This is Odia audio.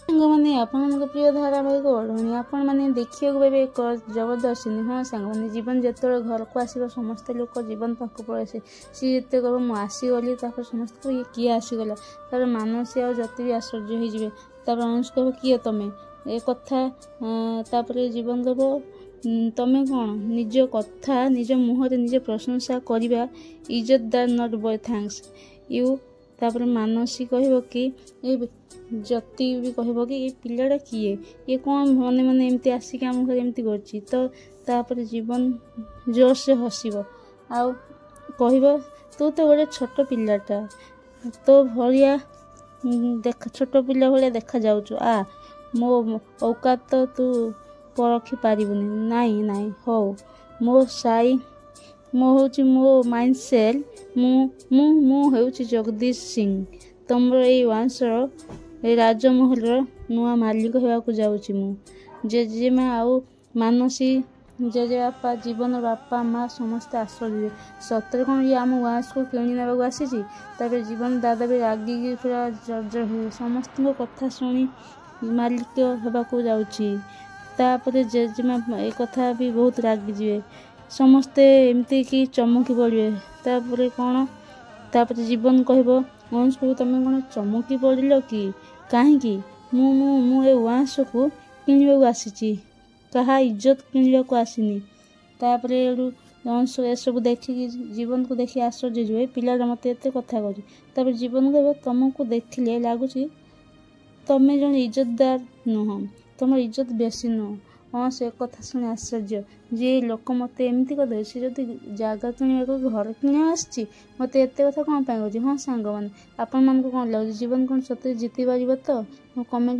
ସାଙ୍ଗମାନେ ଆପଣଙ୍କ ପ୍ରିୟ ଧାରାବାହିକ ଓଢ଼ଣୀ ଆପଣ ମାନେ ଦେଖିବାକୁ ପାଇବେ ଏକ ଜବରଦସ୍ତି। ହଁ ସାଙ୍ଗମାନେ ଜୀବନ ଯେତେବେଳେ ଘରକୁ ଆସିବ ସମସ୍ତେ ଲୋକ ଜୀବନ ପାଖକୁ ପଳେଇ ଆସେ। ସିଏ ଯେତେ କହିବ ମୁଁ ଆସିଗଲି ତାପରେ ସମସ୍ତେ କହିବେ କିଏ ଆସିଗଲା। ତାପରେ ମାନସୀ ଆଉ ଜ୍ୟୋତି ବି ଆଶ୍ଚର୍ଯ୍ୟ ହେଇଯିବେ। ତାପରେ ଅନୁଷ୍କା କହିବ କିଏ ତମେ ଏ କଥା। ତାପରେ ଜୀବନ କହିବ ତମେ କ'ଣ ନିଜ କଥା ନିଜ ମୁହଁରେ ନିଜେ ପ୍ରଶଂସା କରିବା ଇଜ୍ଜତଦାର ନଟ୍ ବୟ ଥ୍ୟାଙ୍କ୍ସ ୟୁ। ତାପରେ ମାନସୀ କହିବ କି ଏ ଜ୍ୟୋତି ବି କହିବ କି ଏ ପିଲାଟା କିଏ, ଇଏ କ'ଣ ମନେ ମନେ ଏମିତି ଆସିକି ଆମ ଘରେ ଏମିତି କରୁଛି। ତ ତାପରେ ଜୀବନ ଜୋରସେ ହସିବ ଆଉ କହିବ ତୁ ତ ଗୋଟେ ଛୋଟ ପିଲାଟା, ତୋ ଭଳିଆ ଛୋଟ ପିଲା ଭଳିଆ ଦେଖାଯାଉଛୁ। ମୋ ଔକାତ ତ ତୁ ପରଖି ପାରିବୁନି। ନାଇଁ ହଉ ମୋ ମାଇଣ୍ଡସେଟ୍ ମୁଁ ହେଉଛି ଜଗଦୀଶ ସିଂ, ତମର ଏଇ ବଂଶର ଏଇ ରାଜମହଲର ନୂଆ ମାଲିକ ହେବାକୁ ଯାଉଛି ମୁଁ। ଜେଜେମା ଆଉ ମାନସୀ ଜେଜେବାପା ଜୀବନର ବାପା ମା ସମସ୍ତେ ଆଶ୍ଚର୍ଯ୍ୟ। ସତରେ କ'ଣ ଇଏ ଆମ ୱାନ୍ସକୁ କିଣି ନେବାକୁ ଆସିଛି। ତାପରେ ଜୀବନ ଦାଦା ବି ରାଗିକି ପୁରା ଜର୍ଜର ହେବେ। ସମସ୍ତଙ୍କ କଥା ଶୁଣି ମାଲିକ ହେବାକୁ ଯାଉଛି। ତାପରେ ଜେଜେମା ଏ କଥା ବି ବହୁତ ରାଗିଯିବେ। ସମସ୍ତେ ଏମିତି କି ଚମକି ପଡ଼ିବେ। ତାପରେ କ'ଣ ତାପରେ ଜୀବନ କହିବ ଅନୁଷ୍କାକୁ ତମେ କ'ଣ ଚମକି ପଡ଼ିଲ କି କାହିଁକି? ମୁଁ ଏ ୱାନ୍ସକୁ କିଣିବାକୁ ଆସିଛି, କାହା ଇଜ୍ଜତ କିଣିବାକୁ ଆସିନି। ତାପରେ ଏସବୁ ଦେଖିକି ଜୀବନକୁ ଦେଖି ଆଶ୍ଚର୍ଯ୍ୟ ଯିବେ ପିଲାଟା ମୋତେ ଏତେ କଥା କହୁଛି। ତାପରେ ଜୀବନ କହିବ ତମକୁ ଦେଖିଲେ ଲାଗୁଛି ତମେ ଜଣେ ଇଜ୍ଜତଦାର ନୁହଁ, ତମର ଇଜ୍ଜତ ବେଶୀ ନୁହଁ। ହଁ ସେ କଥା ଶୁଣି ଆଶ୍ଚର୍ଯ୍ୟ ଯେ ଲୋକ ମୋତେ ଏମିତି କରିଦେବେ। ସେ ଯଦି ଜାଗା କିଣିବାକୁ ଘର କିଣିବାକୁ ଆସିଛି ମୋତେ ଏତେ କଥା କ'ଣ ପାଇଁ କହୁଛି। ହଁ ସାଙ୍ଗମାନେ ଆପଣମାନଙ୍କୁ କ'ଣ ଲାଗୁଛି ଜୀବନ କ'ଣ ସତରେ ଜିତି ପାରିବ ତ? କମେଣ୍ଟ